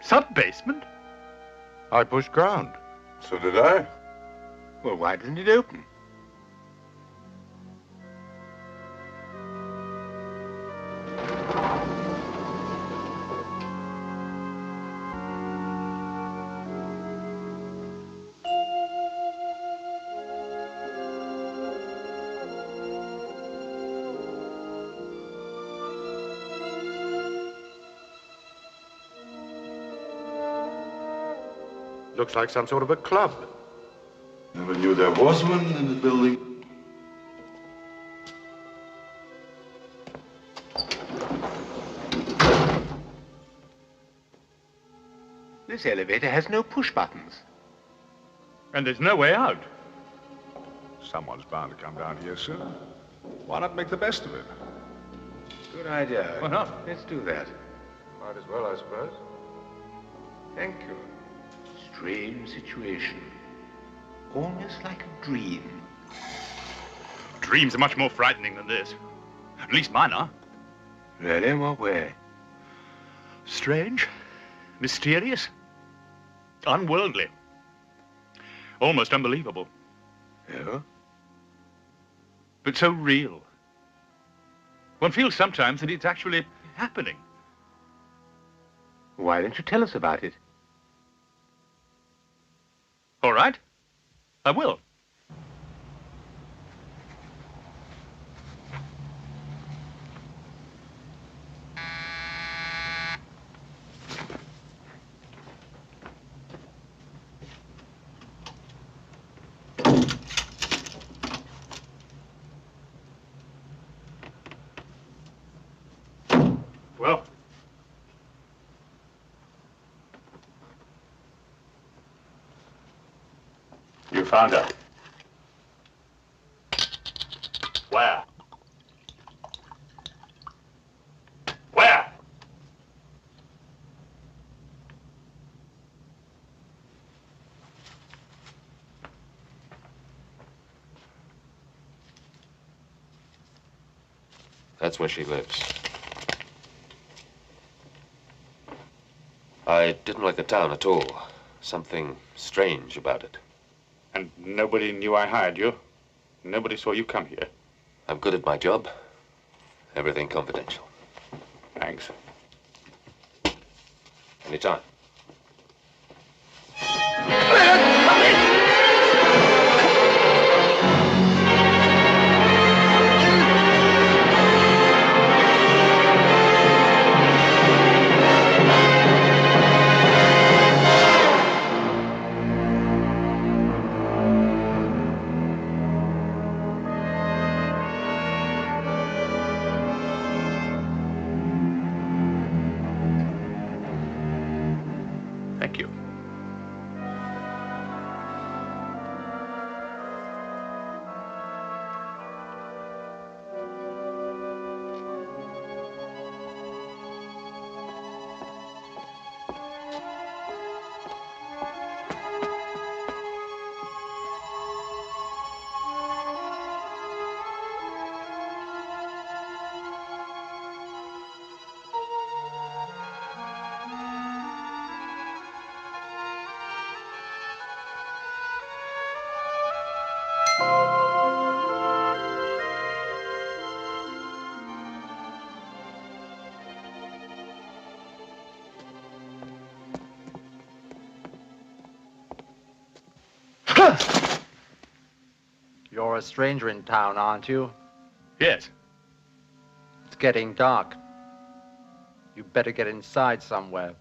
Sub-basement? I pushed ground. So did I. Well, why didn't it open? Looks like some sort of a club. Never knew there was one in the building. This elevator has no push buttons. And there's no way out. Someone's bound to come down here soon. Why not make the best of it? Good idea. Why not? Let's do that. Might as well, I suppose. Thank you. Strange situation. Almost like a dream. Dreams are much more frightening than this. At least mine are. Really? In what way? Strange, mysterious, unworldly, almost unbelievable. Yeah? But so real. One feels sometimes that it's actually happening. Why don't you tell us about it? All right, I will. Well, you found her. Where? Where? That's where she lives. I didn't like the town at all. Something strange about it. And nobody knew I hired you? Nobody saw you come here? I'm good at my job. Everything confidential. Thanks. Anytime. Thank you. You're a stranger in town, aren't you? Yes. It's getting dark. You better get inside somewhere.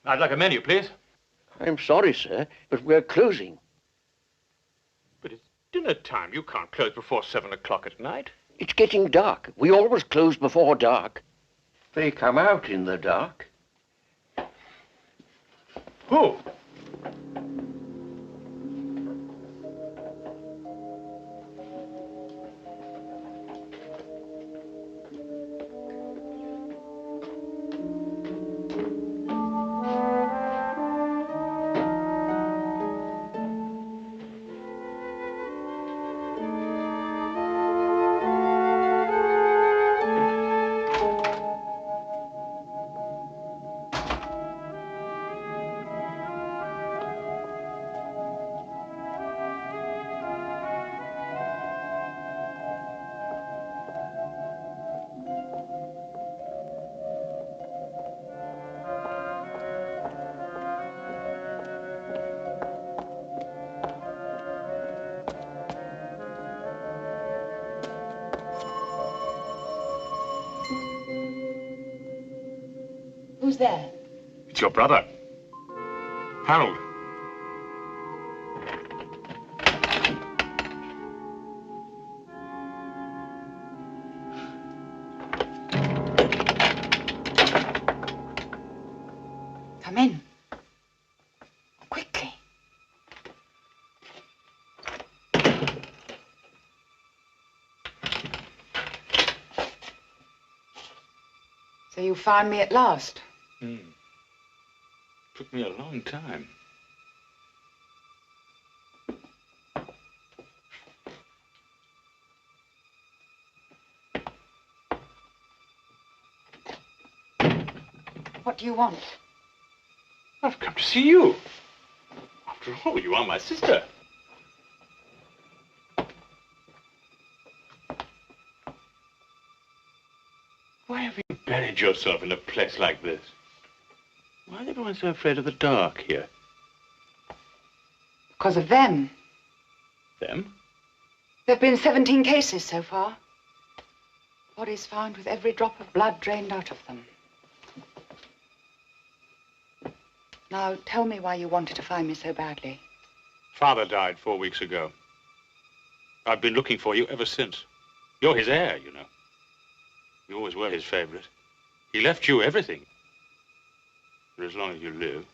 I'd like a menu, please. I'm sorry, sir, but we're closing. But it's dinner time. You can't close before 7 o'clock at night. It's getting dark. We always close before dark. They come out in the dark. Who? Who's there? It's your brother, Harold. Come in. Quickly. So you found me at last? Took me a long time. What do you want? I've come to see you. After all, you are my sister. Why have you buried yourself in a place like this? Why is everyone so afraid of the dark here? Because of them. Them? There have been 17 cases so far. Bodies found with every drop of blood drained out of them. Now, tell me why you wanted to find me so badly. Father died 4 weeks ago. I've been looking for you ever since. You're his heir, you know. You always were his favorite. He left you everything. For as long as you live.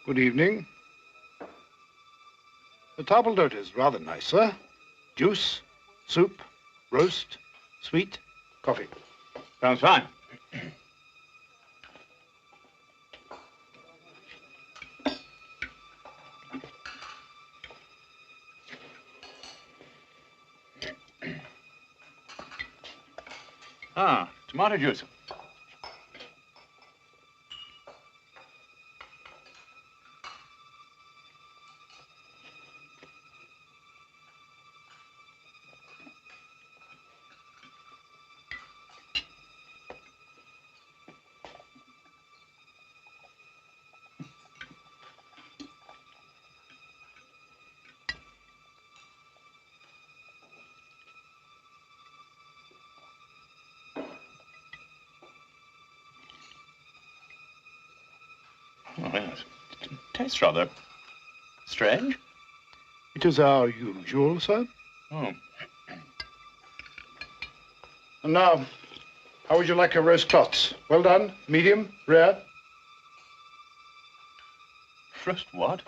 Good evening. The table d'hote is rather nice, sir. Juice, soup, roast, sweet, coffee. Sounds fine. Tomato juice. Oh, yes. It tastes rather strange. It is our usual, sir. Oh. And now, how would you like your roast clots? Well done, medium, rare? Roast what?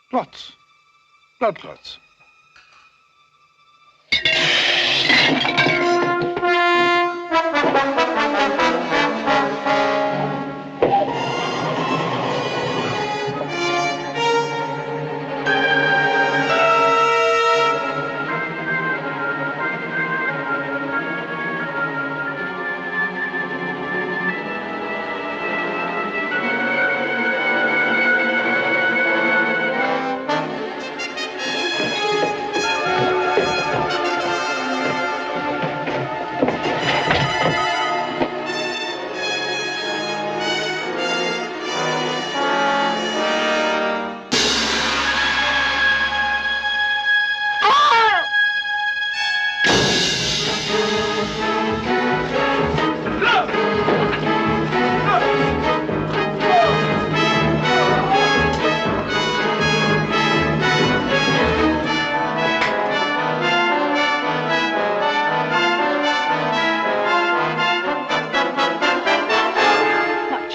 Clots. Blood clots.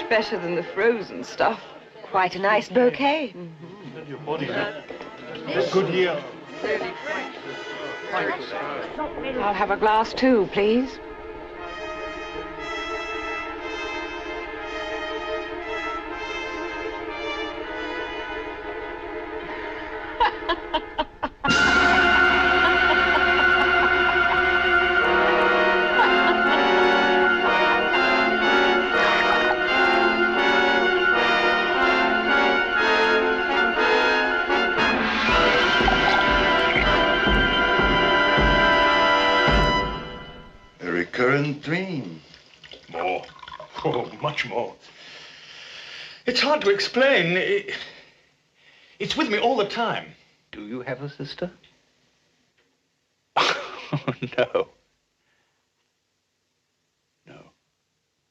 Better than the frozen stuff. Quite a nice bouquet. Good year. I'll have a glass too, please. Recurrent dream. More. Oh, much more. It's hard to explain. It's with me all the time. Do you have a sister? No. No.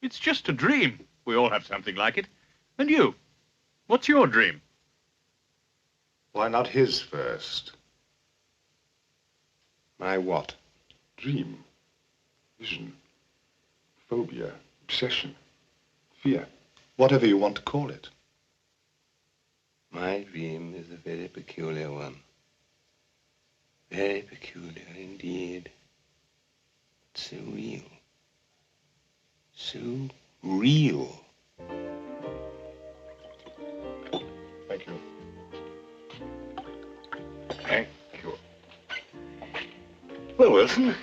It's just a dream. We all have something like it. And you? What's your dream? Why not his first? My what? Dream. Vision. Phobia. Obsession. Fear. Whatever you want to call it. My dream is a very peculiar one. Very peculiar indeed. But so real. So real. Thank you. Thank you. Well, Wilson,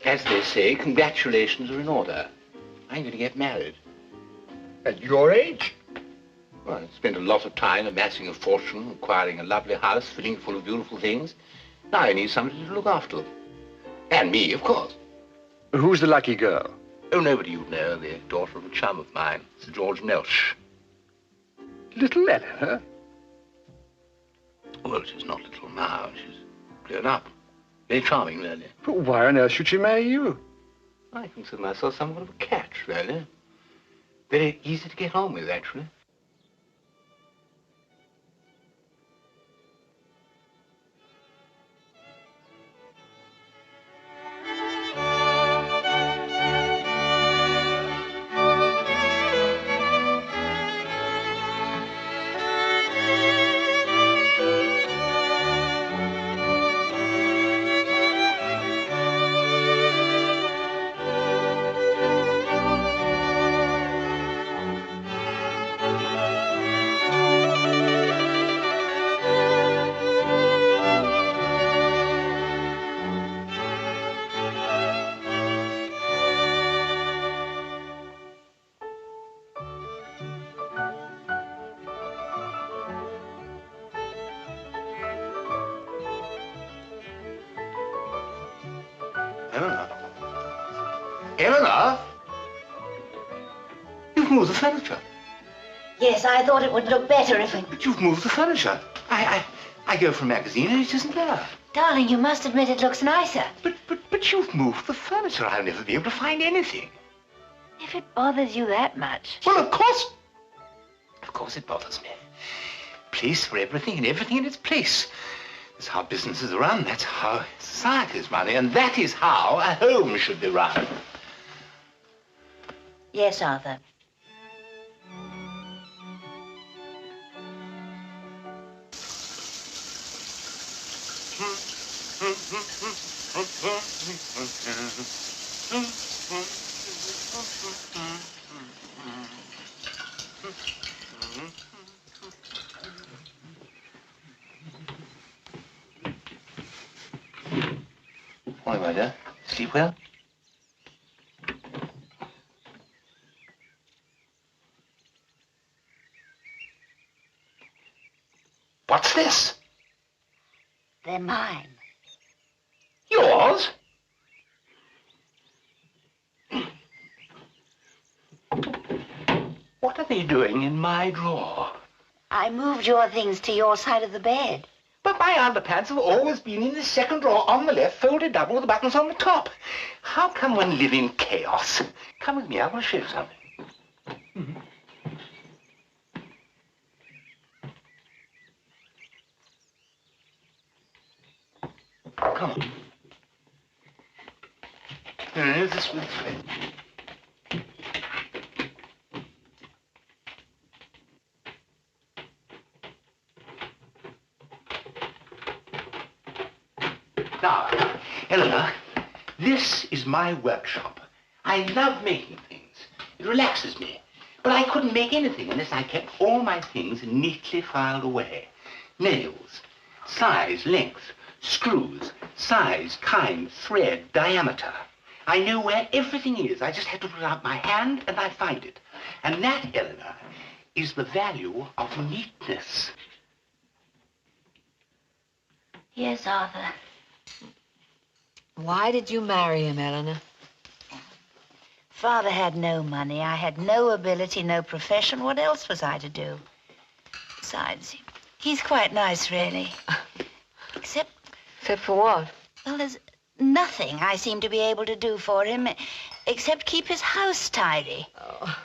as they say, congratulations are in order. I'm going to get married. At your age? Well, I spent a lot of time amassing a fortune, acquiring a lovely house, filling it full of beautiful things. Now I need somebody to look after them. And me, of course. Who's the lucky girl? Oh, nobody you know, the daughter of a chum of mine, Sir George Nelsh. Little Eleanor? Well, she's not little now. She's grown up. Very charming, really. But why on earth should she marry you? I consider myself somewhat of a catch, really. Very easy to get on with, actually. Eleanor? You've moved the furniture. Yes, I thought it would look better if it... But you've moved the furniture. I go for a magazine and it isn't there. Darling, you must admit it looks nicer. But you've moved the furniture. I'll never be able to find anything. If it bothers you that much. Well, of course it bothers me. Place for everything and everything in its place. That's how businesses are run. That's how societies run. And that is how a home should be run. Yes, Arthur. Morning, my dear. Sleep well? What's this? They're mine. Yours? What are they doing in my drawer? I moved your things to your side of the bed. But my underpants have always been in the second drawer on the left, folded double with the buttons on the top. How can one live in chaos? Come with me, I will show you something. Come on. No, this way. Now, Eleanor, this is my workshop. I love making things. It relaxes me. But I couldn't make anything unless I kept all my things neatly filed away. Nails, size, length, screws, size, kind, thread, diameter. I know where everything is. I just have to put out my hand and I find it. And that, Eleanor, is the value of neatness. Yes, Arthur. Why did you marry him, Eleanor? Father had no money. I had no ability, no profession. What else was I to do? Besides, he's quite nice, really. Except for what? Well, there's nothing I seem to be able to do for him except keep his house tidy. Oh.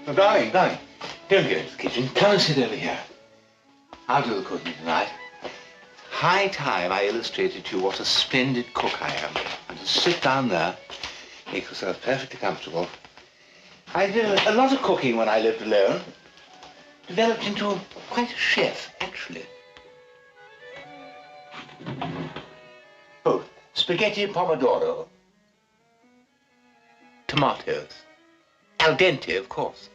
Oh, darling, don't go into the kitchen. Come and sit over here. I'll do the cooking tonight. High time I illustrated to you what a splendid cook I am. And just sit down there, make yourself perfectly comfortable. I did a lot of cooking when I lived alone. Developed into quite a chef, actually. Oh, spaghetti pomodoro. Tomatoes. Al dente, of course.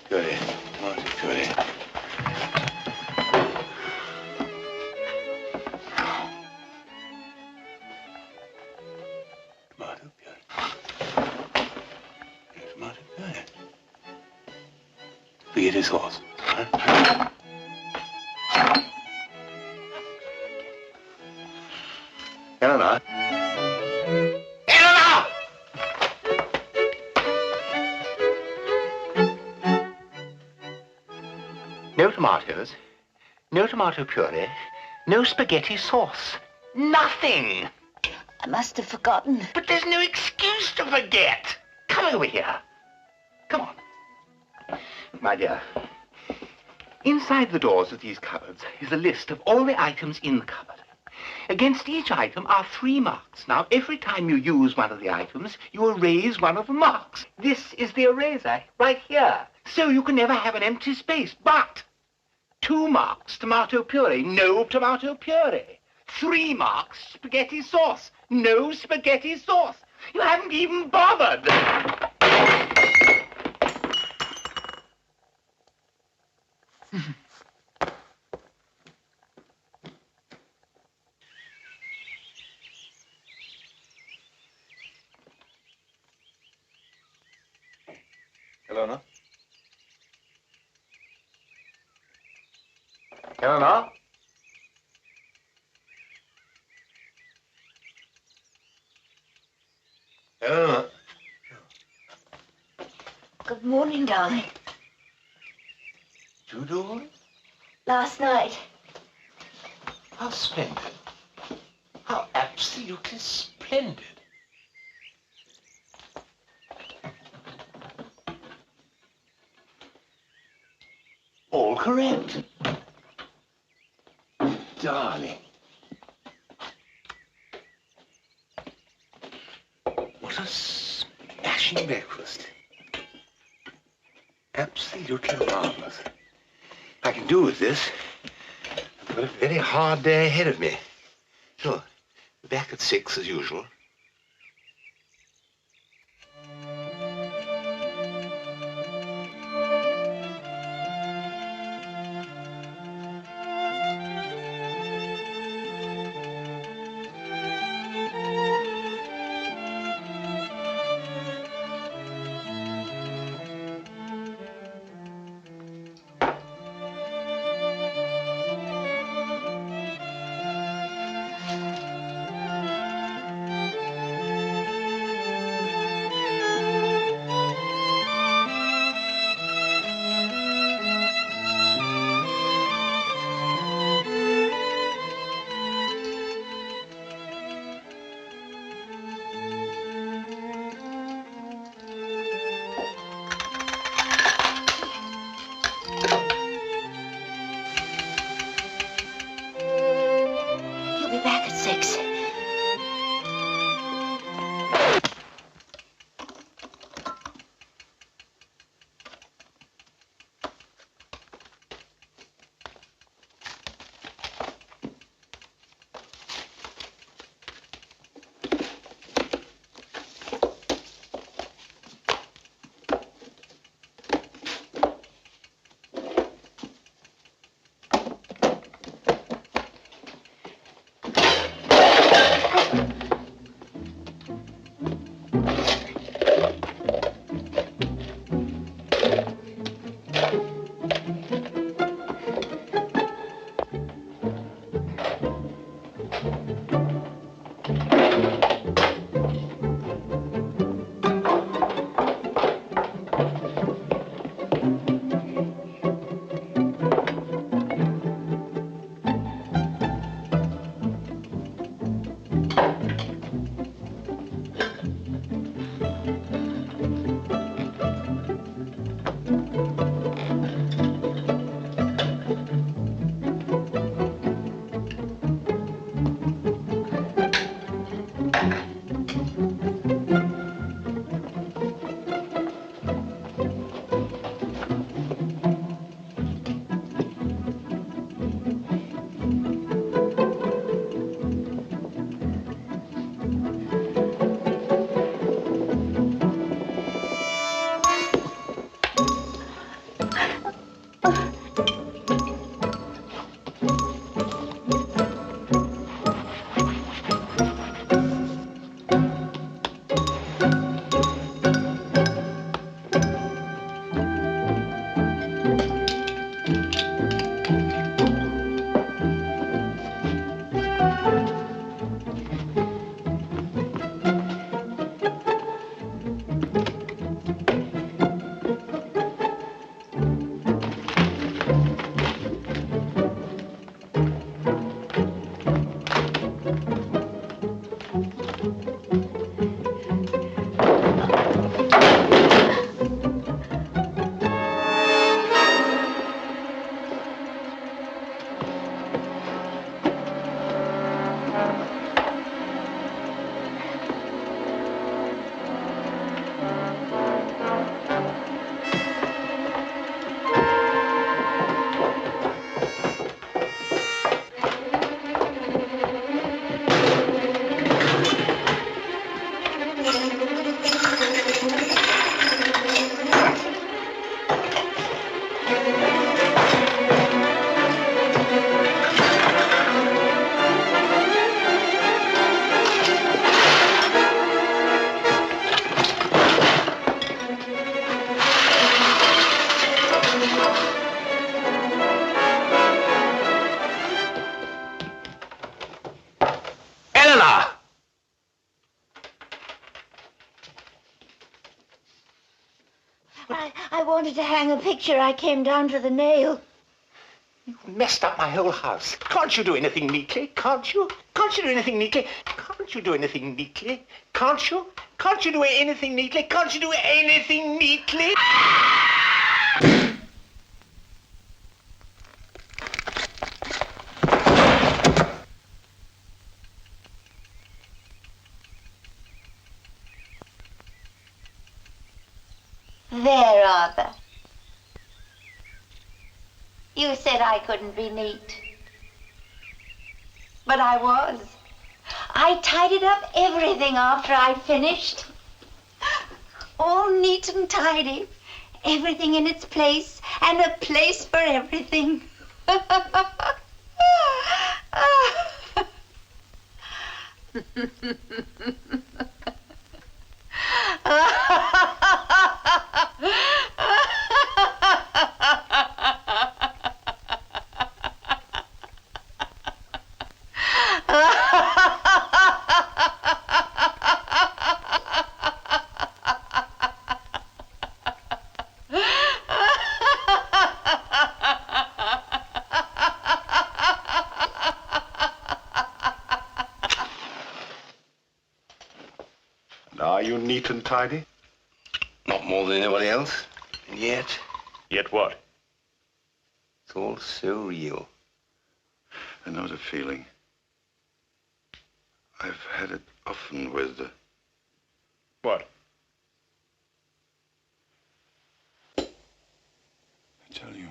Goody. Tomato goody. Tomato good. Tomato good. Spaghetti sauce. Huh? Eleanor? Eleanor! No tomatoes, no tomato puree, no spaghetti sauce. Nothing. I must have forgotten. But there's no excuse to forget. Come over here. Come on. My dear, inside the doors of these cupboards is a list of all the items in the cupboard. Against each item are 3 marks. Now, every time you use one of the items, you erase one of the marks. This is the eraser right here. So you can never have an empty space. But 2 marks, tomato puree, no tomato puree. 3 marks, spaghetti sauce, no spaghetti sauce. You haven't even bothered. Eleanor? Eleanor? Eleanor? Good morning, darling. Judo? Last night. How splendid. How absolutely splendid. All correct. Darling. What a smashing breakfast. Absolutely marvelous. I can do with this. I've got a very hard day ahead of me. So, back at 6 as usual. Back at 6. Eleanor! I wanted to hang a picture. I came down to the nail. You've messed up my whole house. Can't you do anything neatly? Can't you? Can't you do anything neatly? Can't you do anything neatly? Can't you? Can't you do anything neatly? Can't you do anything neatly? There, Arthur. You said I couldn't be neat. But I was. I tidied up everything after I'd finished. All neat and tidy. Everything in its place, and a place for everything. Are you neat and tidy? Not more than anybody else. And yet, Yet what? it's all so real. I know the feeling. I've had it often with the... What? I tell you.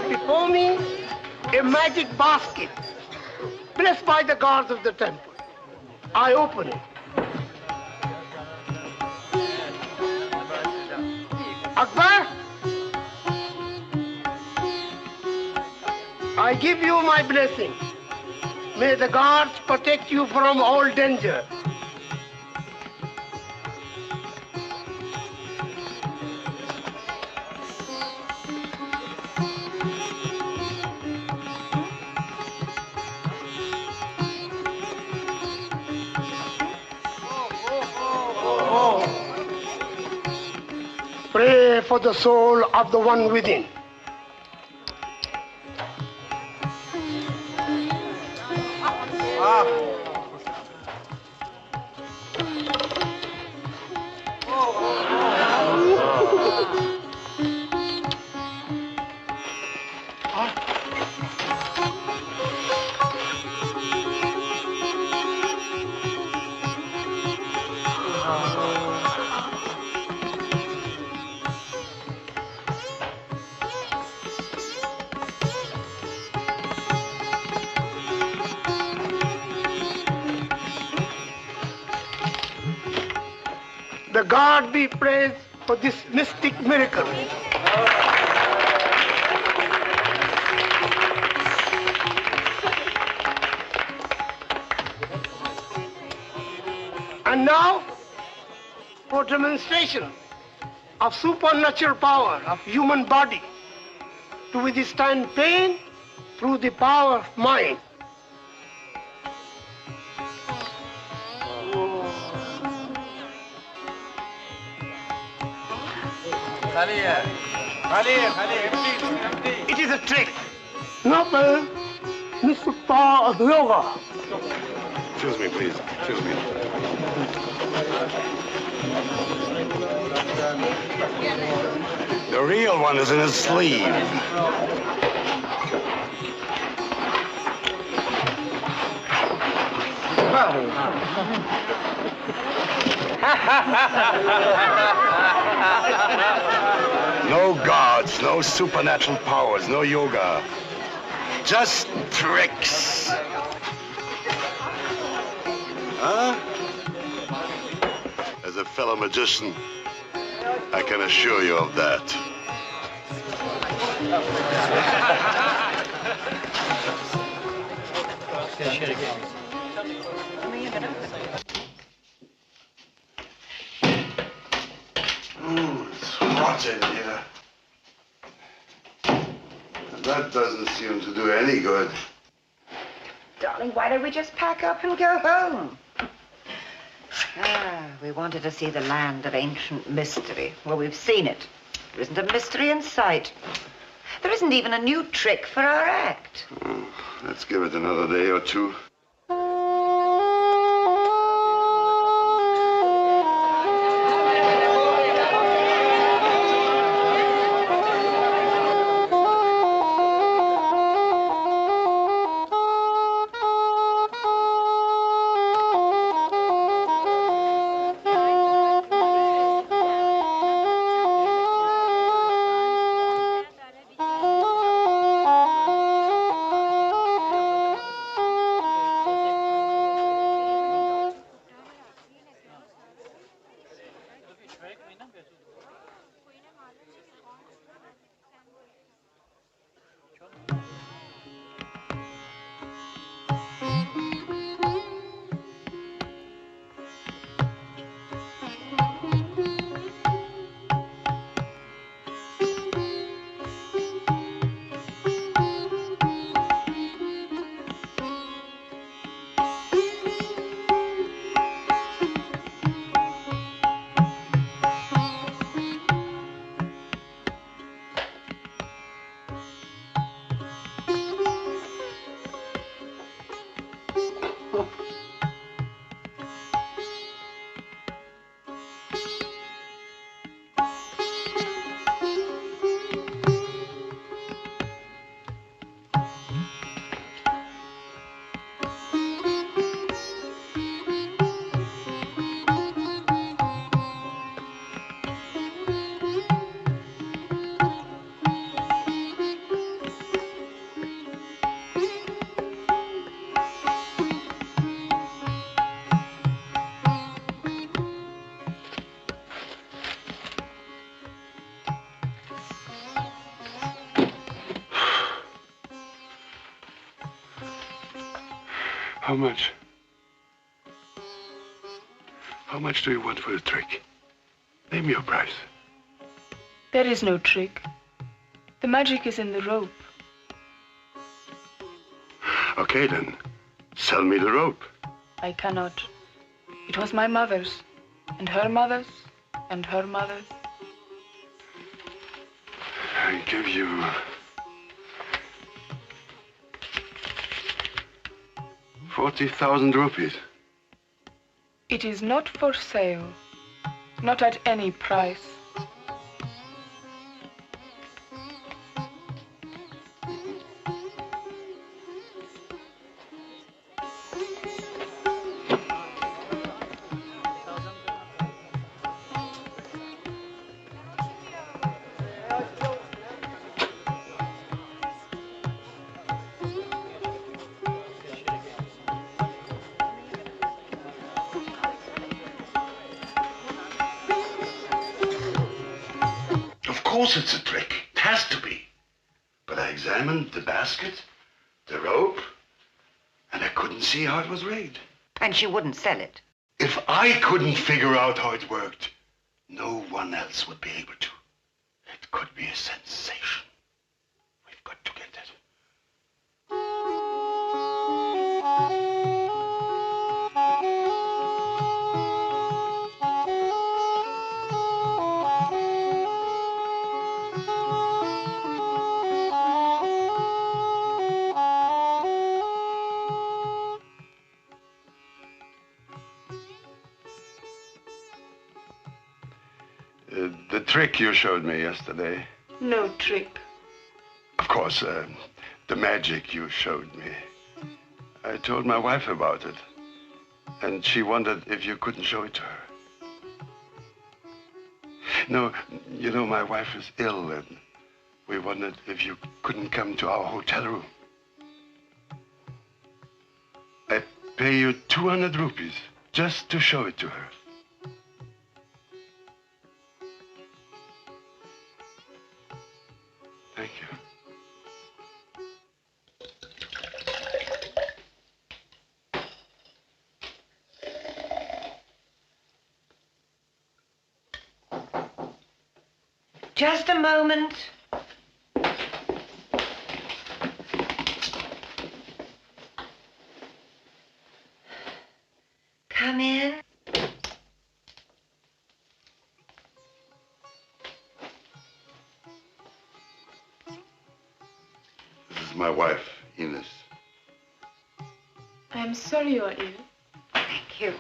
Before me, a magic basket, blessed by the gods of the temple. I open it. Akbar, I give you my blessing. May the gods protect you from all danger. Pray for the soul of the one within. The God be praised for this mystic miracle. And now, for demonstration of supernatural power of human body to withstand pain through the power of mind. It is a trick. Noble, Mr. Paul of Yoga. Excuse me, please. Excuse me. The real one is in his sleeve. No gods, no supernatural powers, no yoga. Just tricks. Huh? As a fellow magician, I can assure you of that. It's hot in here. And that doesn't seem to do any good. Darling, why don't we just pack up and go home? We wanted to see the land of ancient mystery. Well, we've seen it. There isn't a mystery in sight. There isn't even a new trick for our act. Oh, let's give it another day or two. How much? How much do you want for the trick? Name your price. There is no trick. The magic is in the rope. Okay, then. Sell me the rope. I cannot. It was my mother's, and her mother's, and her mother's. I give you 40,000 rupees. It is not for sale. Not at any price. Of course it's a trick. It has to be. But I examined the basket, the rope, and I couldn't see how it was rigged. And she wouldn't sell it. If I couldn't figure out how it worked, no one else would be able to. It could be a sensation. We've got to get it. The trick you showed me yesterday. No trick. Of course, the magic you showed me. I told my wife about it. And she wondered if you couldn't show it to her. No, you know, my wife is ill, and we wondered if you couldn't come to our hotel room. I pay you 200 rupees just to show it to her. Thank you. Just a moment. Come in. This is my wife, Ines. I'm sorry you're ill. Thank you.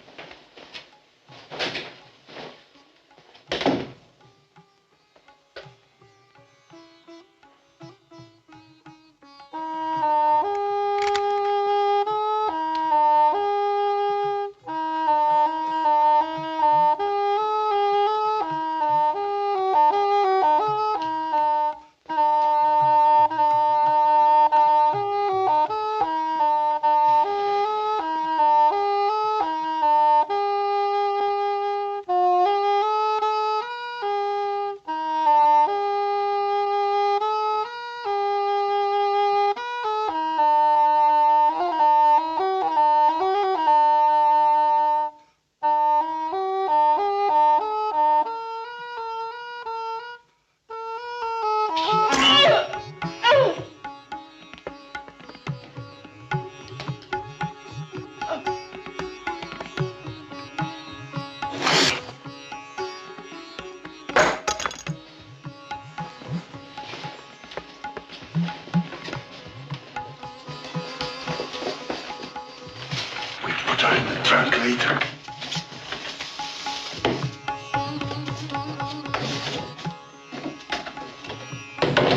Put her in the trunk later.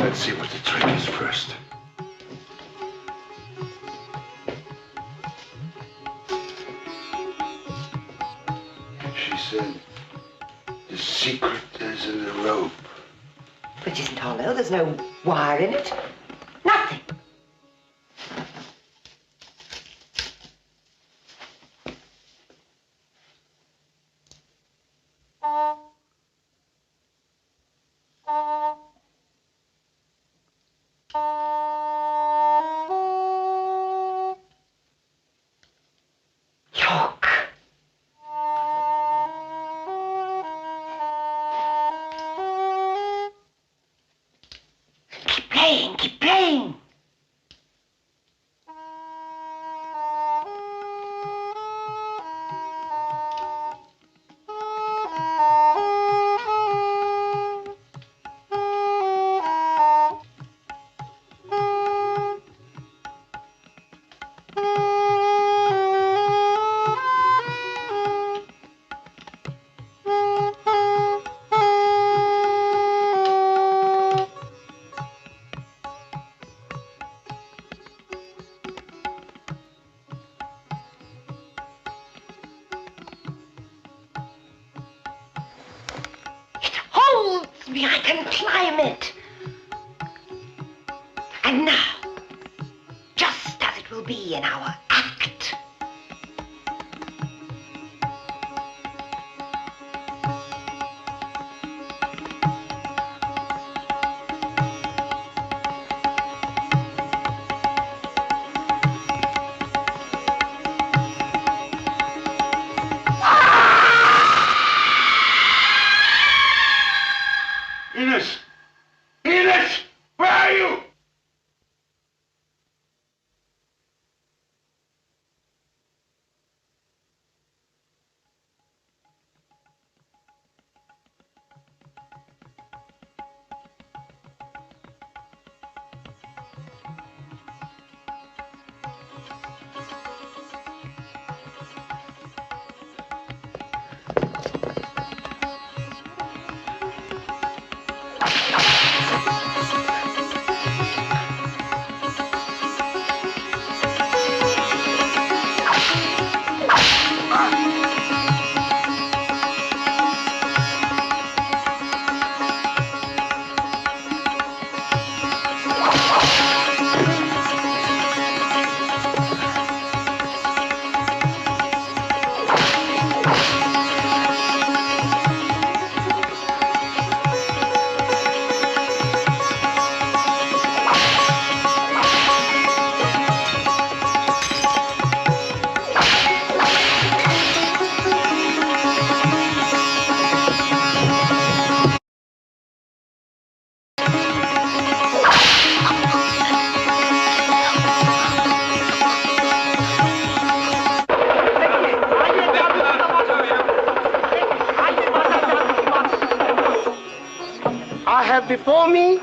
Let's see what the trick is first. She said the secret is in the rope. Which isn't hollow. There's no wire in it. Nothing. Look. Keep playing, keep playing. Holds me, I can climb it. And now, just as it will be in our act. Ines! Ines! Where are you? I have before me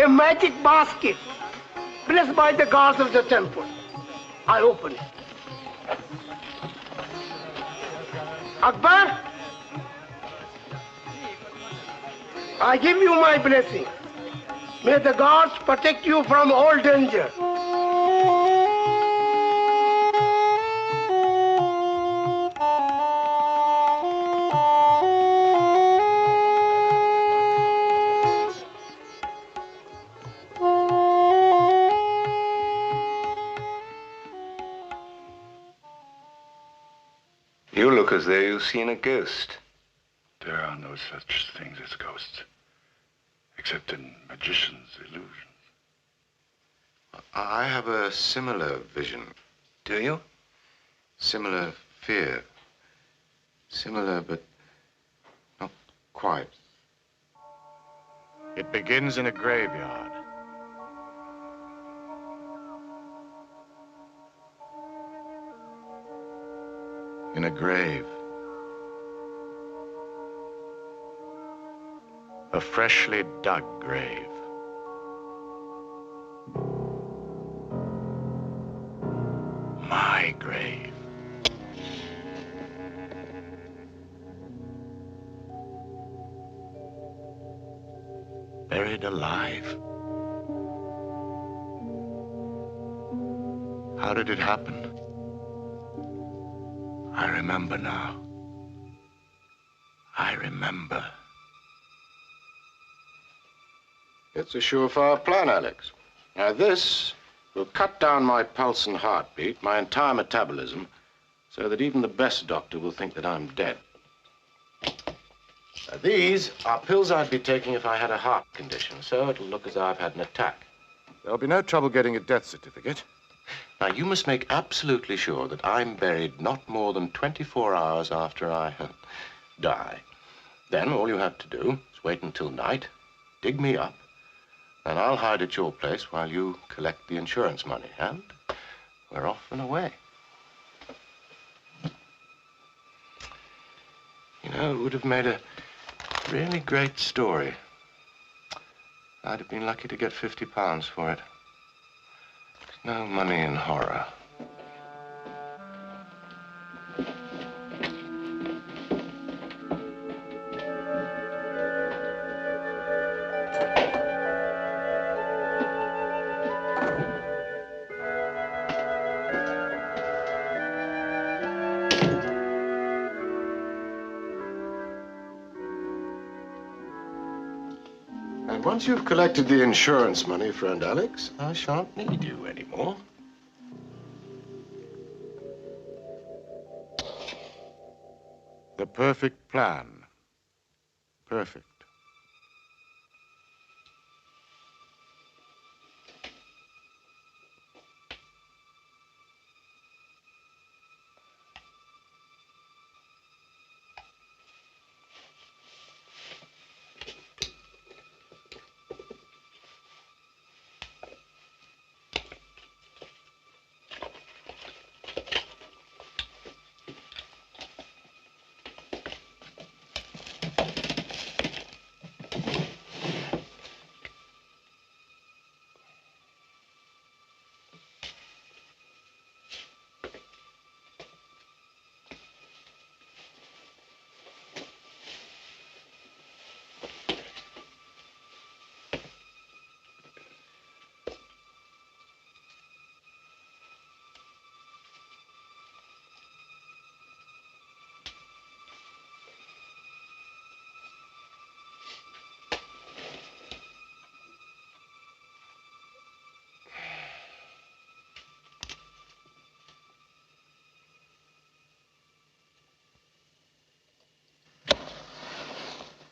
a magic basket blessed by the gods of the temple. I open it. Akbar, I give you my blessing. May the gods protect you from all danger. You look as though you've seen a ghost. There are no such things as ghosts, except in magicians' illusions. I have a similar vision. Do you? Similar fear. Similar, but not quite. It begins in a graveyard. In a grave. A freshly dug grave. My grave. Buried alive. How did it happen? I remember now. I remember. It's a surefire plan, Alex. Now this will cut down my pulse and heartbeat, my entire metabolism, so that even the best doctor will think that I'm dead. Now, these are pills I'd be taking if I had a heart condition, so it'll look as though I've had an attack. There'll be no trouble getting a death certificate. Now, you must make absolutely sure that I'm buried not more than 24 hours after I die. Then all you have to do is wait until night, dig me up, and I'll hide at your place while you collect the insurance money. And we're off and away. You know, it would have made a really great story. I'd have been lucky to get £50 for it. There's no money in horror. And once you've collected the insurance money, friend Alex, I shan't need you anymore. The perfect plan. Perfect.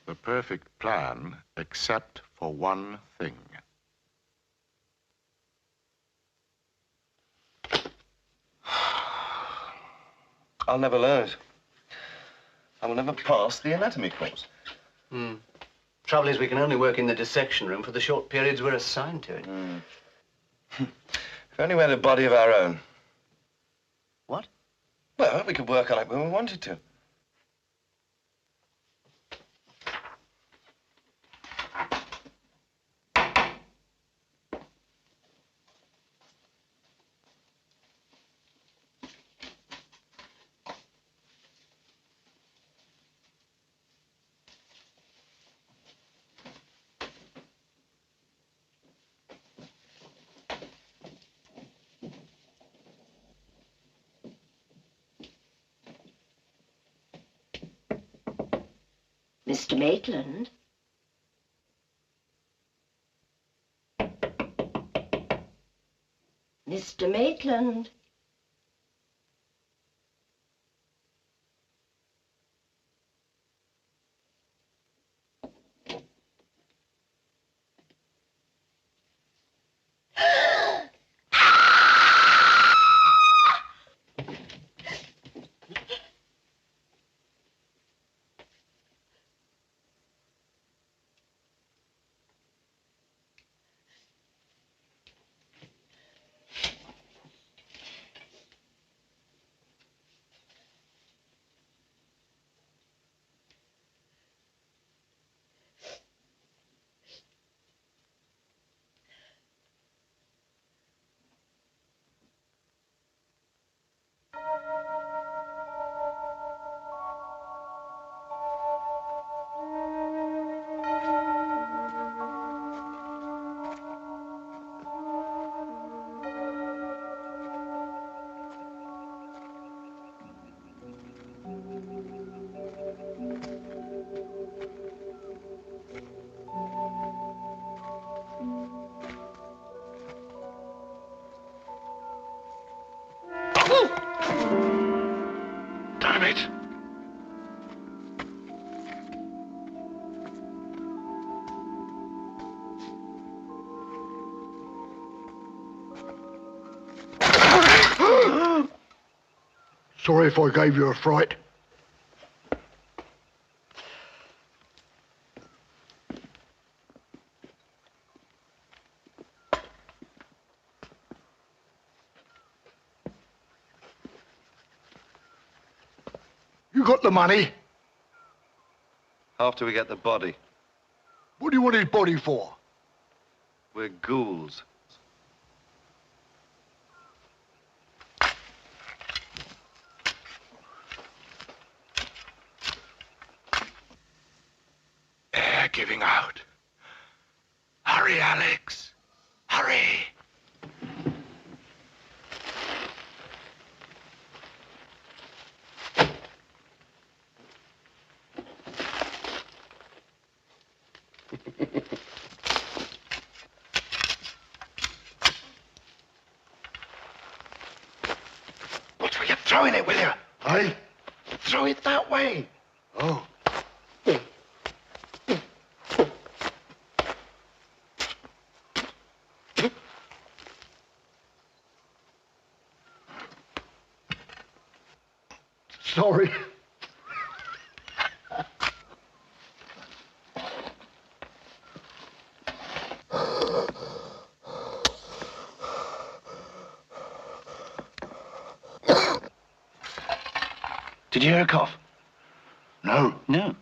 The perfect plan, except for one thing. I'll never learn it. I will never pass the anatomy course. Trouble is, we can only work in the dissection room for the short periods we're assigned to it. If only we had a body of our own. What? Well, we could work on it when we wanted to. Mr. Maitland? Mr. Maitland? Damn it! Sorry if I gave you a fright. You got the money? After we get the body. What do you want his body for? We're ghouls. Air giving out. Hurry, Alex. Hurry. What's with you throwing it, will you? Aye? Throw it that way. Oh. Sorry. Did you hear a cough? No. No.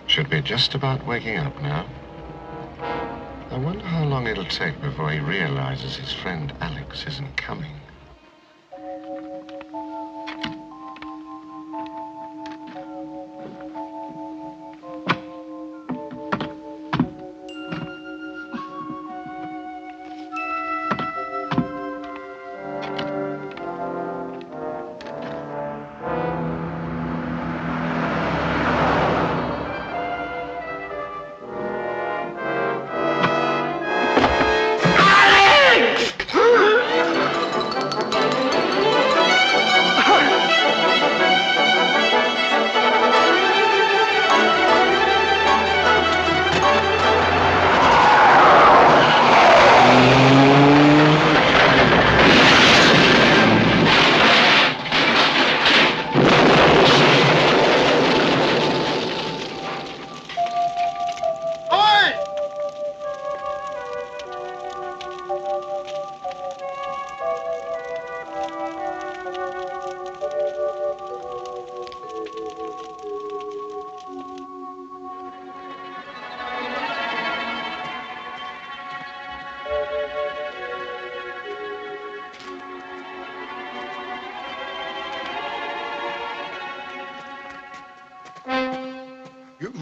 Should be just about waking up now. I wonder how long it'll take before he realizes his friend Alex isn't coming.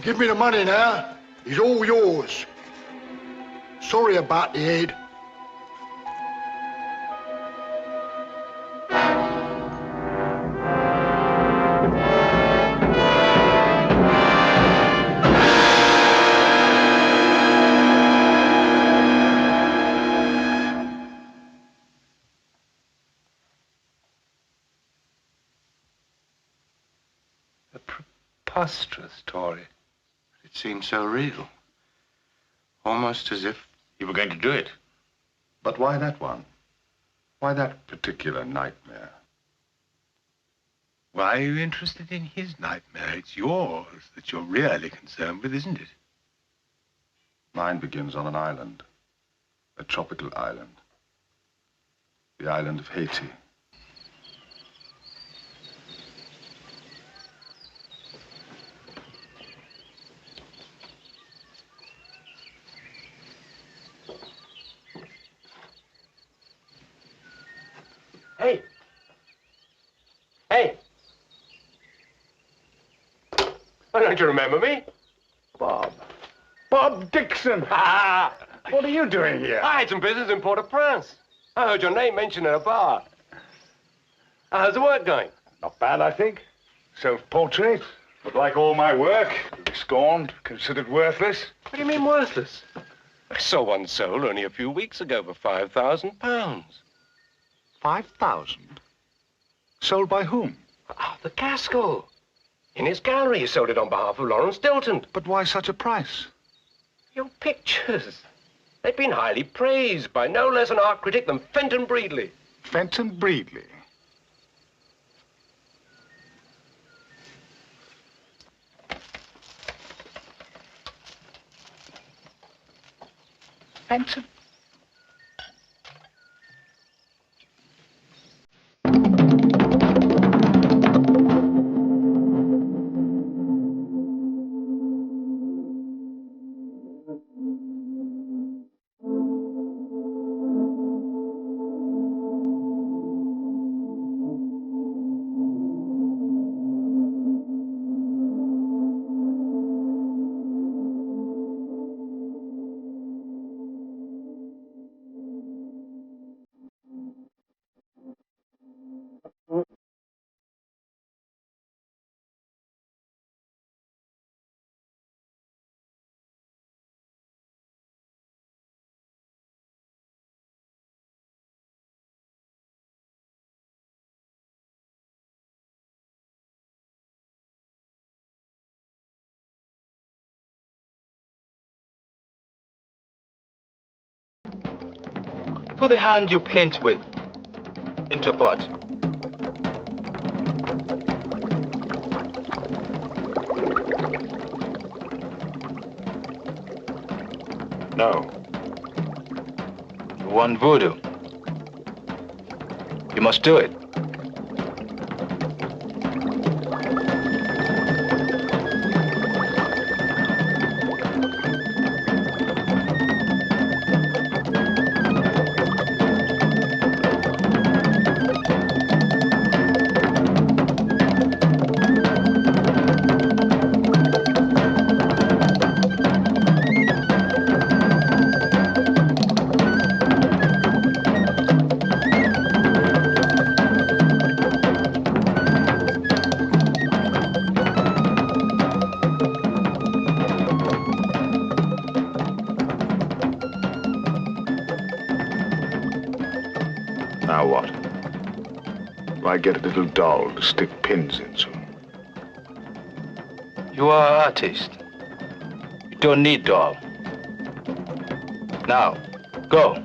give me the money now. It's all yours. Sorry about the head. Preposterous story. It seemed so real. Almost as if you were going to do it. But why that one? Why that particular nightmare? Why are you interested in his nightmare? It's yours that you're really concerned with, isn't it? Mine begins on an island. A tropical island. The island of Haiti. Hey! Hey! Why don't you remember me? Bob. Bob Dixon! What are you doing here? I had some business in Port-au-Prince. I heard your name mentioned at a bar. How's the work going? Not bad, I think. Self-portrait. But like all my work, scorned, considered worthless. What do you mean worthless? I saw one sold only a few weeks ago for £5,000. 5,000? Sold by whom? Arthur Gaskell. In his gallery, he sold it on behalf of Lawrence Stilton. But why such a price? Your pictures. They've been highly praised by no less an art critic than Fenton Breedley. Fenton Breedley? Fenton? Put the hand you paint with into a pot. No. You want voodoo? You must do it. Now what? Do I get a little doll to stick pins into? You are an artist. You don't need doll. Now, go.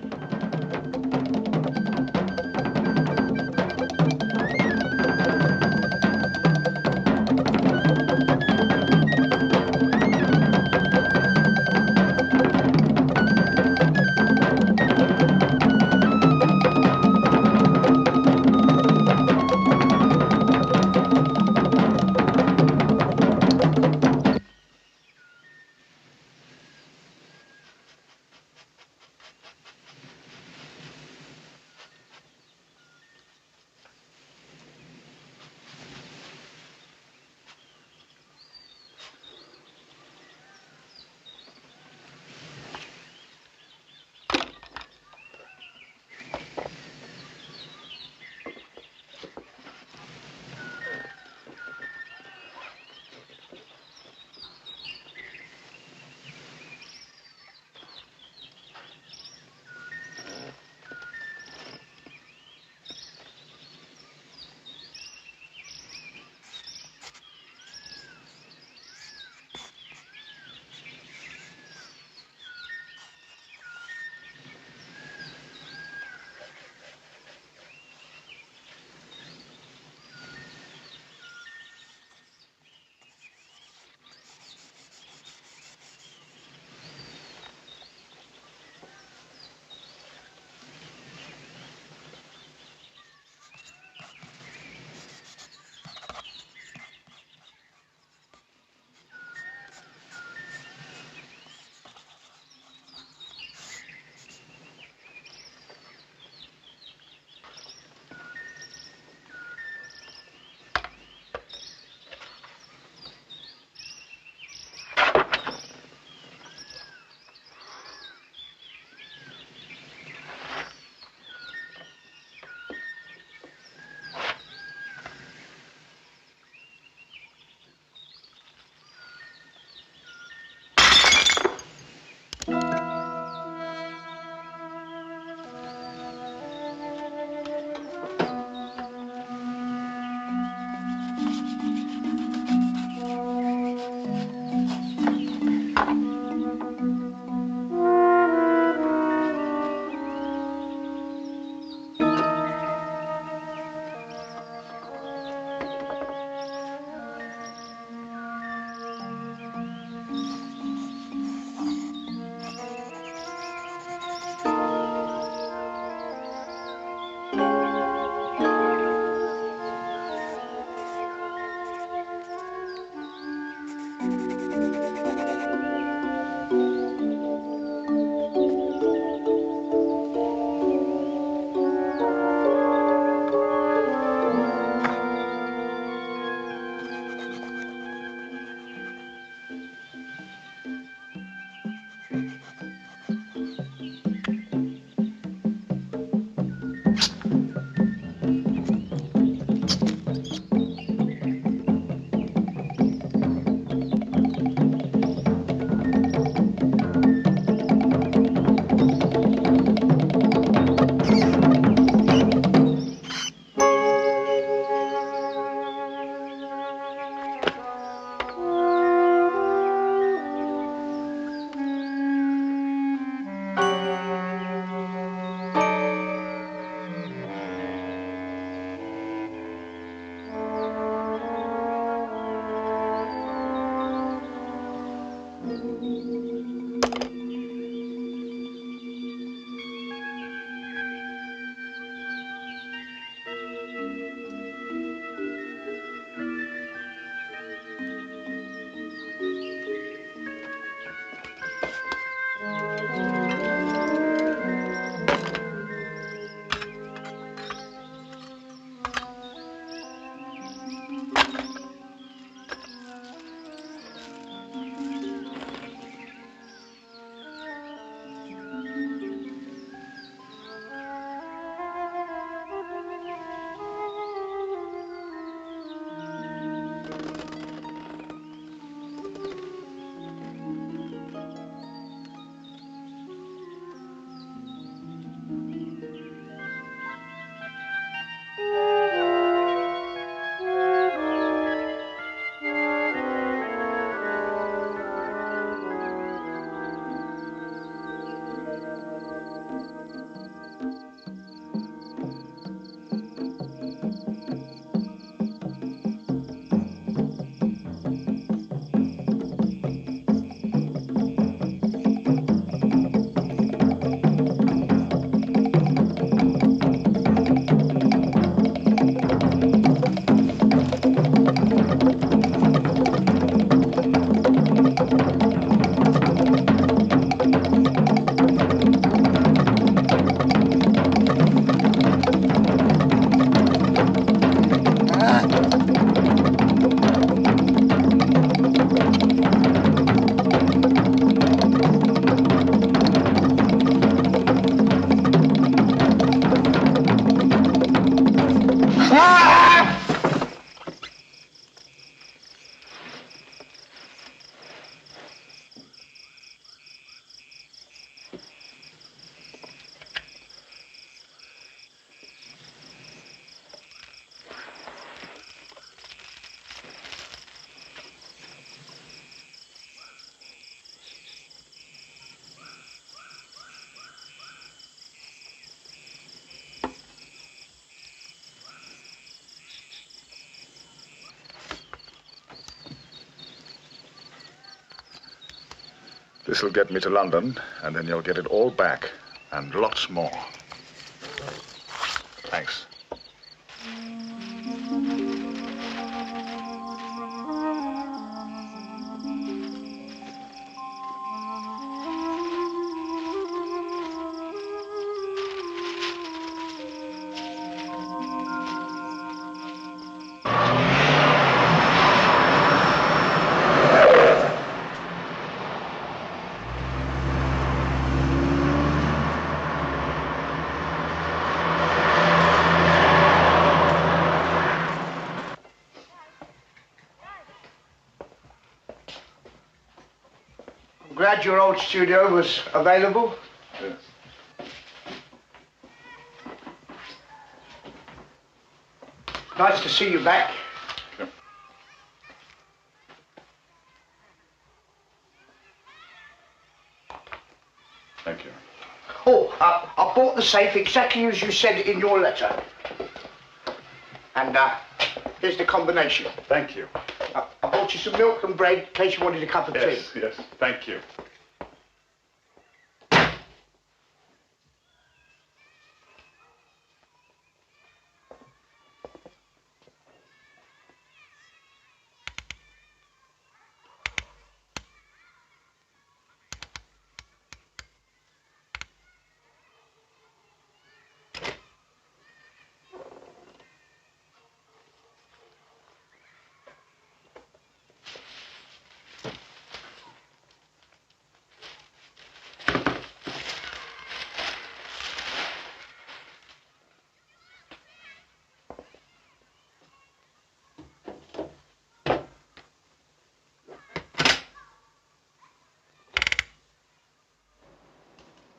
This'll get me to London, and then you'll get it all back, and lots more. Thanks. Glad your old studio was available. Yes. Nice to see you back. Thank you. Oh, I bought the safe exactly as you said in your letter. And here's the combination. Thank you. I bought you some milk and bread in case you wanted a cup of tea. Yes, thank you.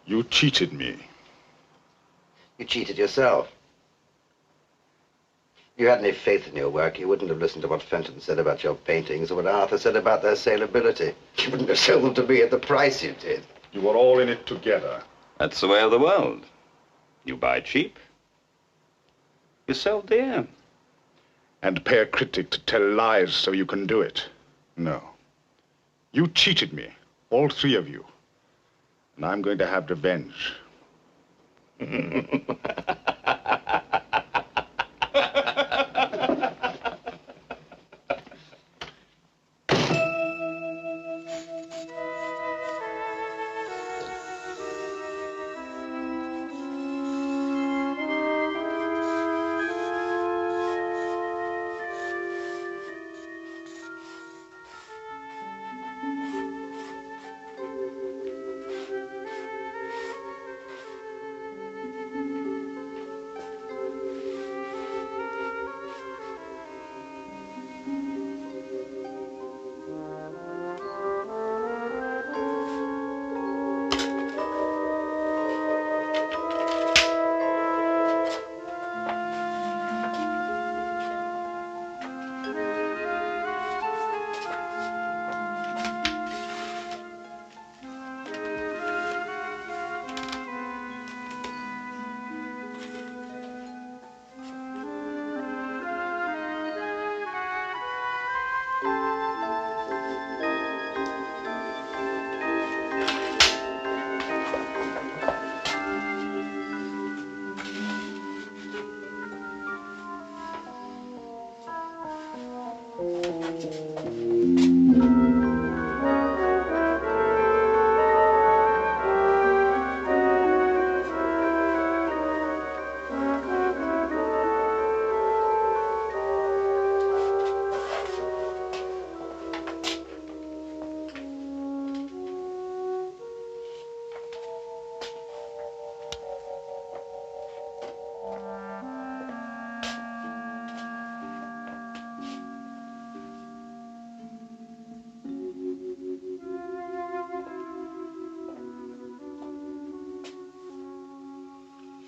You cheated me. You cheated yourself. If you had any faith in your work, you wouldn't have listened to what Fenton said about your paintings or what Arthur said about their saleability. You wouldn't have sold them to me at the price you did. You were all in it together. That's the way of the world. You buy cheap, you sell dear. And pay a critic to tell lies so you can do it. No. You cheated me, all three of you. And I'm going to have revenge.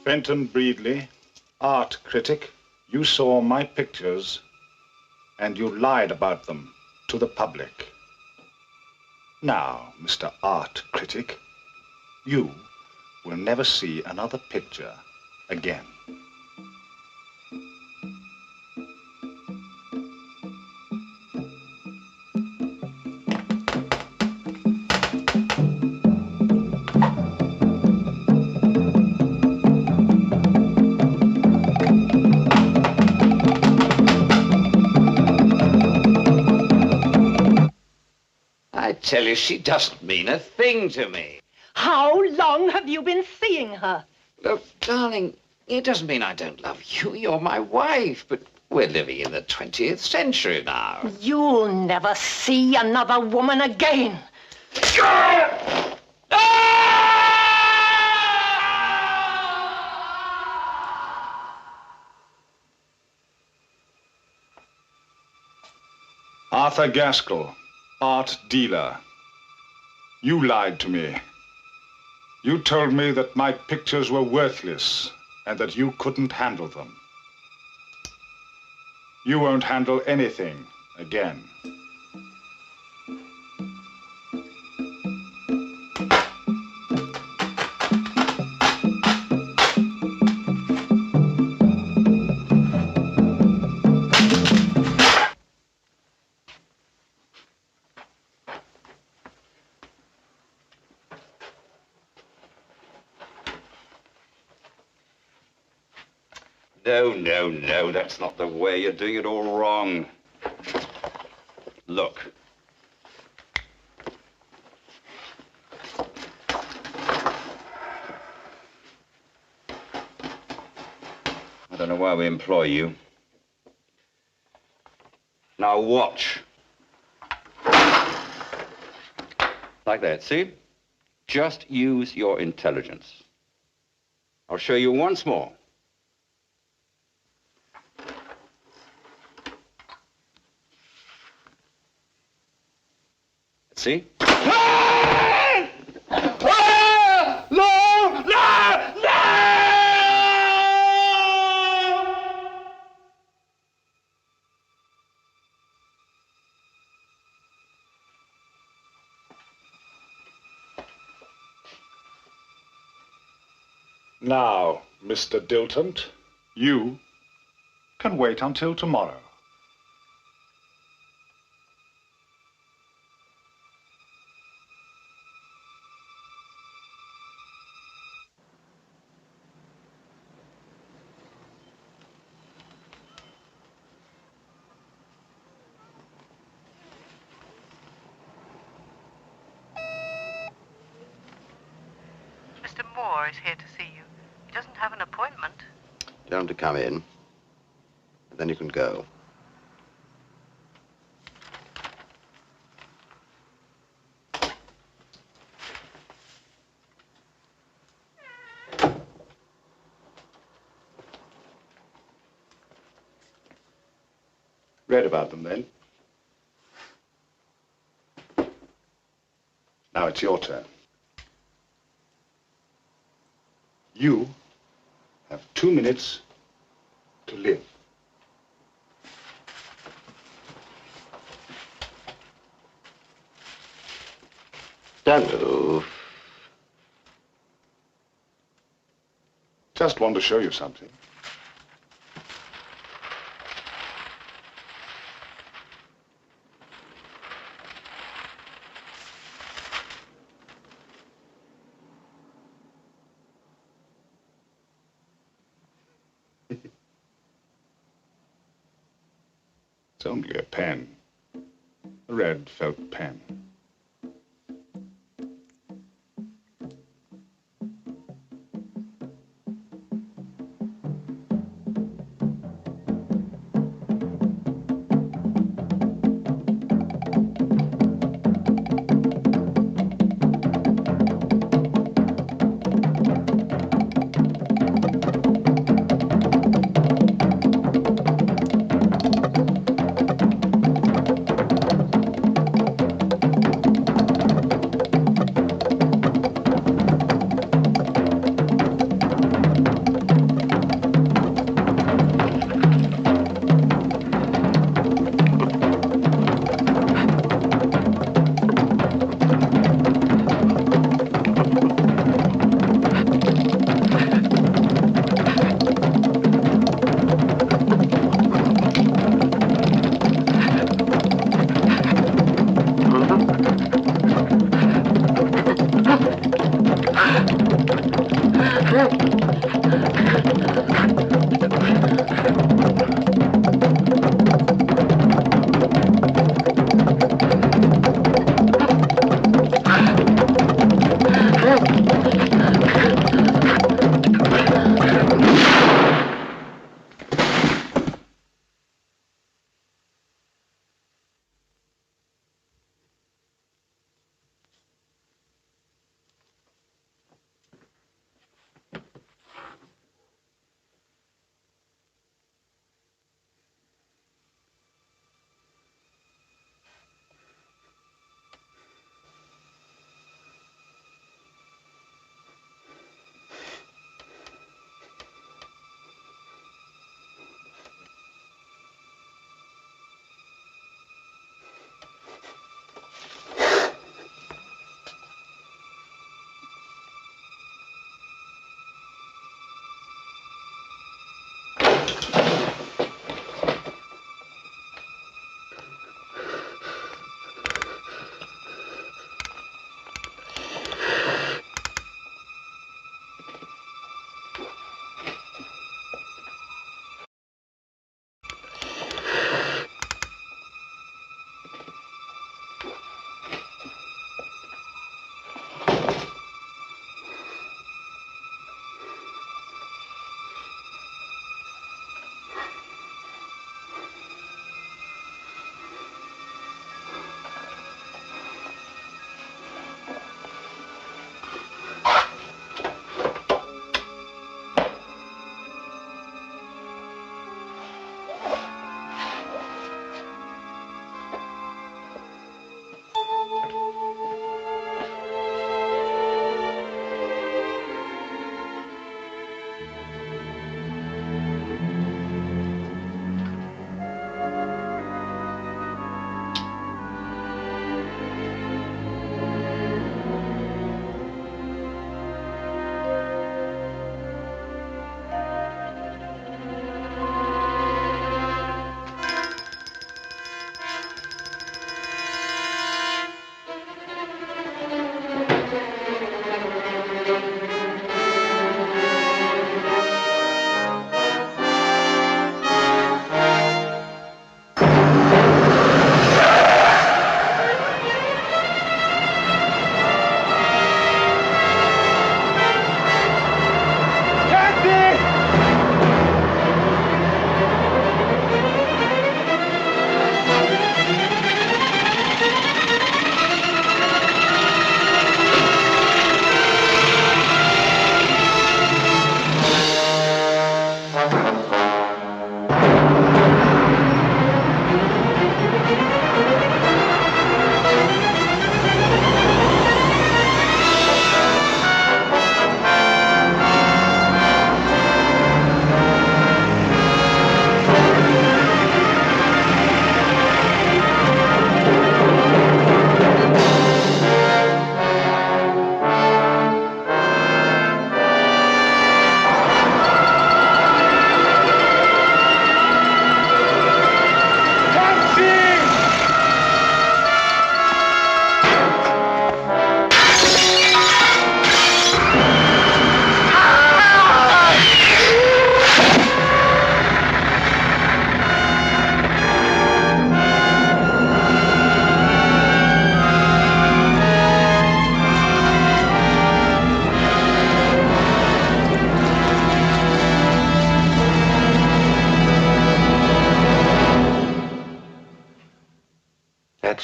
Fenton Breedley, art critic, you saw my pictures and you lied about them to the public. Now, Mr. Art Critic, you will never see another picture again. tell you, she doesn't mean a thing to me. How long have you been seeing her? Look, darling, it doesn't mean I don't love you. You're my wife, but we're living in the 20th century now. You'll never see another woman again. Arthur Gaskell, art dealer. You lied to me. You told me that my pictures were worthless and that you couldn't handle them. You won't handle anything again. No, that's not the way. You're doing it all wrong. Look. I don't know why we employ you. Now watch. Like that, see? Just use your intelligence. I'll show you once more. See? Now, Mr. Dilton, you can wait until tomorrow. Mr. Moore is here to see you. He doesn't have an appointment. Tell him to come in, and then you can go. Read about them then. Now it's your turn. You have 2 minutes to live. Don't move. Just want to show you something. It's only a pen. A red felt pen.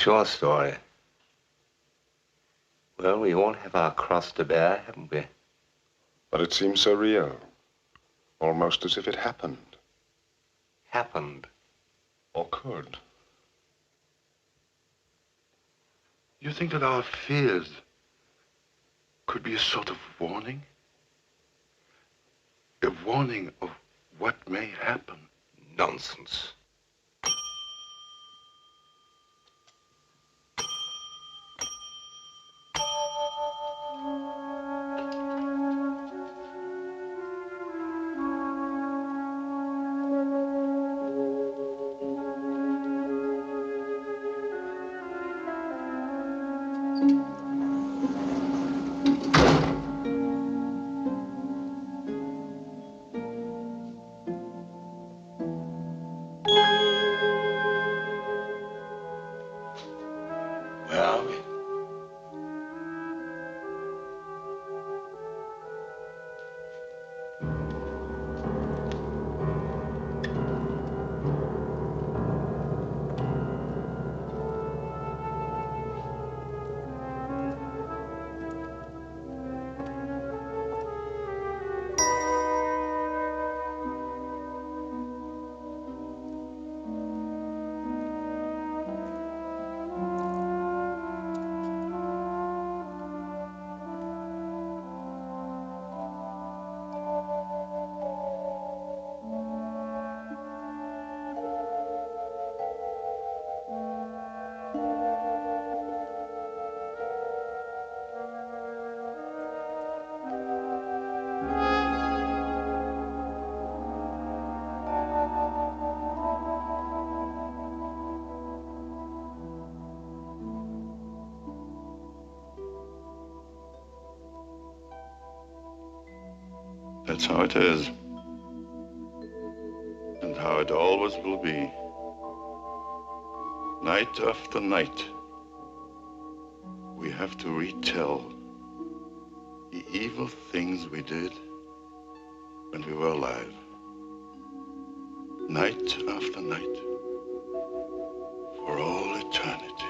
your story. Well, we all have our cross to bear, haven't we? But it seems so real. Almost as if it happened. Happened. Or could. You think that our fears could be a sort of warning? A warning of what may happen? Nonsense. Where are we? That's how it is. And how it always will be. Night after night, we have to retell the evil things we did when we were alive. Night after night, for all eternity.